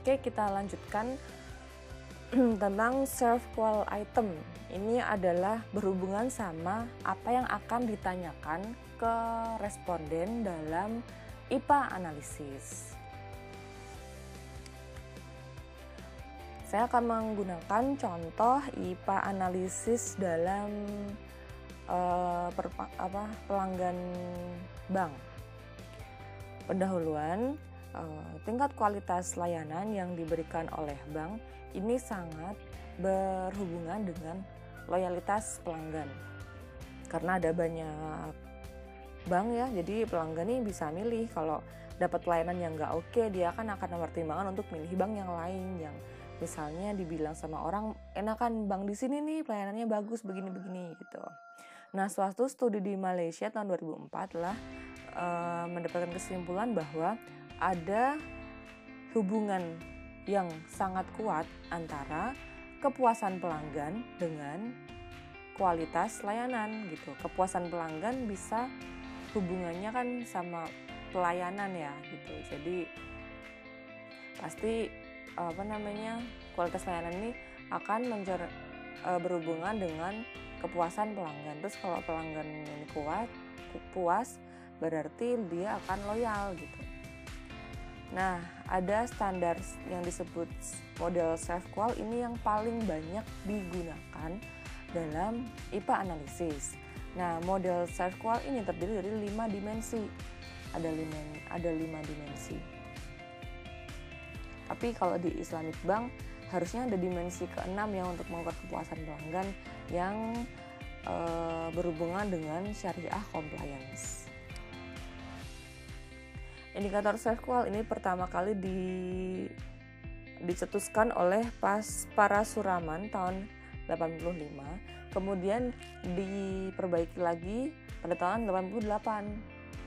Oke, kita lanjutkan tentang serve qual item. Ini adalah berhubungan sama apa yang akan ditanyakan ke responden dalam IPA analisis. Saya akan menggunakan contoh IPA analisis dalam pelanggan bank. Pendahuluan, tingkat kualitas layanan yang diberikan oleh bank ini sangat berhubungan dengan loyalitas pelanggan. Karena ada banyak bank ya, jadi pelanggan ini bisa milih. Kalau dapat pelayanan yang nggak oke, dia akan mempertimbangkan untuk milih bank yang lain yang misalnya dibilang sama orang, enakan bank di sini nih, pelayanannya bagus begini-begini gitu. Nah, suatu studi di Malaysia tahun 2004 telah mendapatkan kesimpulan bahwa ada hubungan yang sangat kuat antara kepuasan pelanggan dengan kualitas layanan gitu. Kepuasan pelanggan bisa hubungannya kan sama pelayanan ya gitu. Jadi pasti kualitas layanan ini akan berhubungan dengan kepuasan pelanggan. Terus kalau pelanggan ini puas, berarti dia akan loyal gitu. Nah, ada standar yang disebut model serve qual ini yang paling banyak digunakan dalam IPA analisis. Nah, model serve qual ini terdiri dari 5 dimensi. Ada 5 dimensi. Tapi kalau di Islamic Bank harusnya ada dimensi ke-6 yang untuk mengukur kepuasan pelanggan yang berhubungan dengan syariah compliance. Indikator serve qual ini pertama kali dicetuskan oleh Parasuraman tahun 85, kemudian diperbaiki lagi pada tahun 88.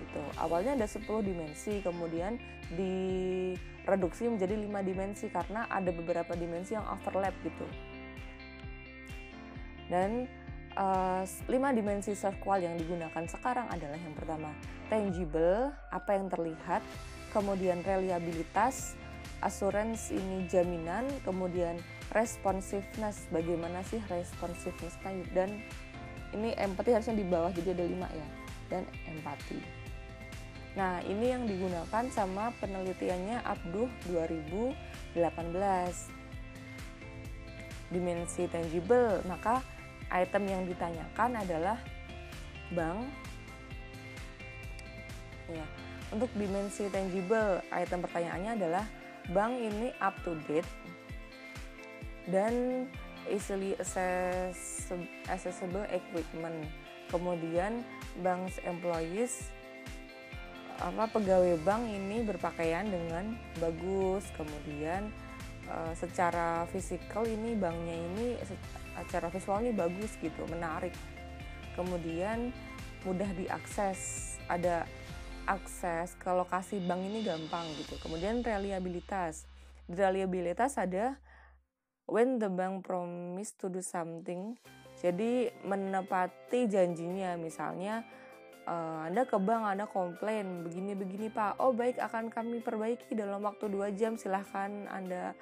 Gitu. Awalnya ada 10 dimensi, kemudian direduksi menjadi 5 dimensi karena ada beberapa dimensi yang overlap gitu. Dan 5 dimensi serve qual yang digunakan sekarang adalah yang pertama tangible, apa yang terlihat, kemudian reliabilitas, assurance ini jaminan, kemudian responsiveness, bagaimana sih responsiveness, dan ini empathy harusnya di bawah jadi ada 5 ya, dan empati. Nah, ini yang digunakan sama penelitiannya Abduh 2018. Dimensi tangible, maka item yang ditanyakan adalah bank. Ya, untuk dimensi tangible, item pertanyaannya adalah bank ini up to date dan easily accessible equipment. Kemudian bank's employees, pegawai bank ini berpakaian dengan bagus, kemudian secara fisikal ini banknya ini secara visual ini bagus gitu, menarik. Kemudian mudah diakses, ada akses ke lokasi bank ini gampang gitu. Kemudian reliabilitas. Di reliabilitas ada when the bank promise to do something. Jadi menepati janjinya, misalnya Anda ke bank, Anda komplain begini-begini Pak, oh baik akan kami perbaiki dalam waktu 2 jam, silahkan Anda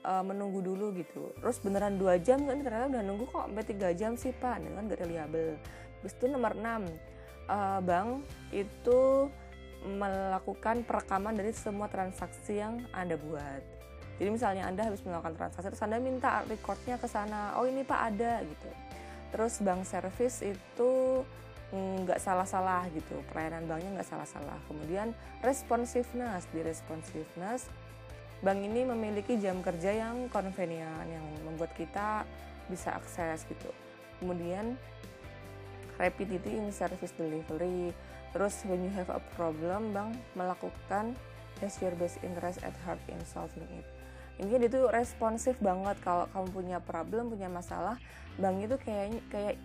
menunggu dulu gitu. Terus beneran 2 jam kan, ternyata udah nunggu kok sampai 3 jam sih Pak, ini kan gak reliable. Terus itu nomor 6, bank itu melakukan perekaman dari semua transaksi yang Anda buat. Jadi misalnya Anda habis melakukan transaksi, terus Anda minta recordnya ke sana, oh ini Pak ada gitu. Terus bank service itu nggak salah-salah gitu, pelayanan banknya nggak salah-salah. Kemudian responsiveness, di responsiveness bank ini memiliki jam kerja yang convenient, yang membuat kita bisa akses gitu. Kemudian rapidity in service delivery. Terus when you have a problem, bank melakukan has your best interest at heart in solving it. Ini itu responsif banget. Kalau kamu punya problem, punya masalah, bank itu kayak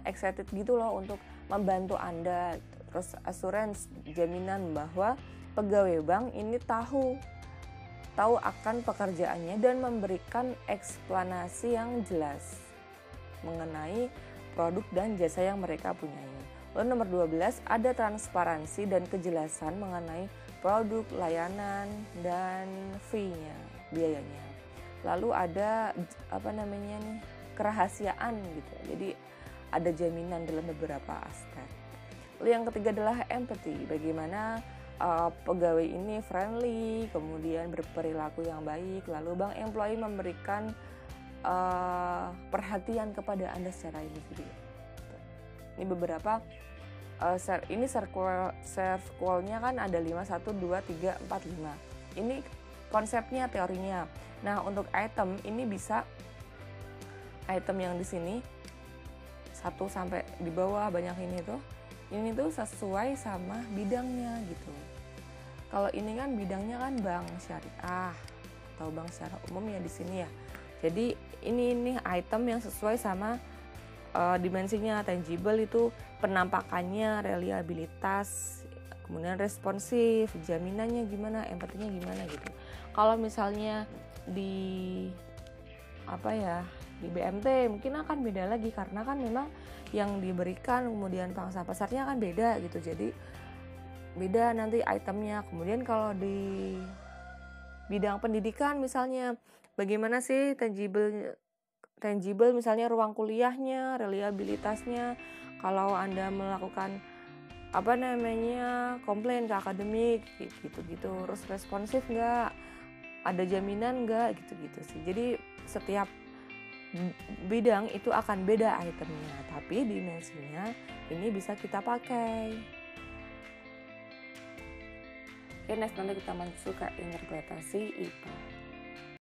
excited gitu loh untuk membantu Anda. Terus assurance, jaminan bahwa pegawai bank ini tahu akan pekerjaannya dan memberikan eksplanasi yang jelas mengenai produk dan jasa yang mereka punyai. Lalu nomor 12, ada transparansi dan kejelasan mengenai produk, layanan, dan fee-nya, biayanya. Lalu ada kerahasiaan gitu. Jadi ada jaminan dalam beberapa aspek. Lalu yang ketiga adalah empathy, bagaimana pegawai ini friendly, kemudian berperilaku yang baik, lalu bank employee memberikan perhatian kepada Anda secara individu. Ini beberapa ini circle-nya kan ada 5, 1, 2, 3, 4, 5. Ini konsepnya, teorinya. Nah, untuk item ini bisa item yang di sini 1 sampai di bawah banyak ini tuh sesuai sama bidangnya gitu. Kalau ini kan bidangnya kan bank syariah atau bank secara umum ya di sini ya. Jadi ini item yang sesuai sama dimensinya. Tangible itu penampakannya, reliabilitas, kemudian responsif, jaminannya gimana, empatinya gimana gitu. Kalau misalnya di BMT mungkin akan beda lagi, karena kan memang yang diberikan kemudian pangsa pasarnya kan beda gitu, jadi beda nanti itemnya. Kemudian kalau di bidang pendidikan misalnya, bagaimana sih tangible misalnya ruang kuliahnya, reliabilitasnya, kalau Anda melakukan komplain ke akademik gitu-gitu, terus responsif nggak, ada jaminan nggak, gitu-gitu sih. Jadi setiap bidang itu akan beda itemnya, tapi dimensinya ini bisa kita pakai. Oke, next nanti kita masuk ke interpretasi IPA.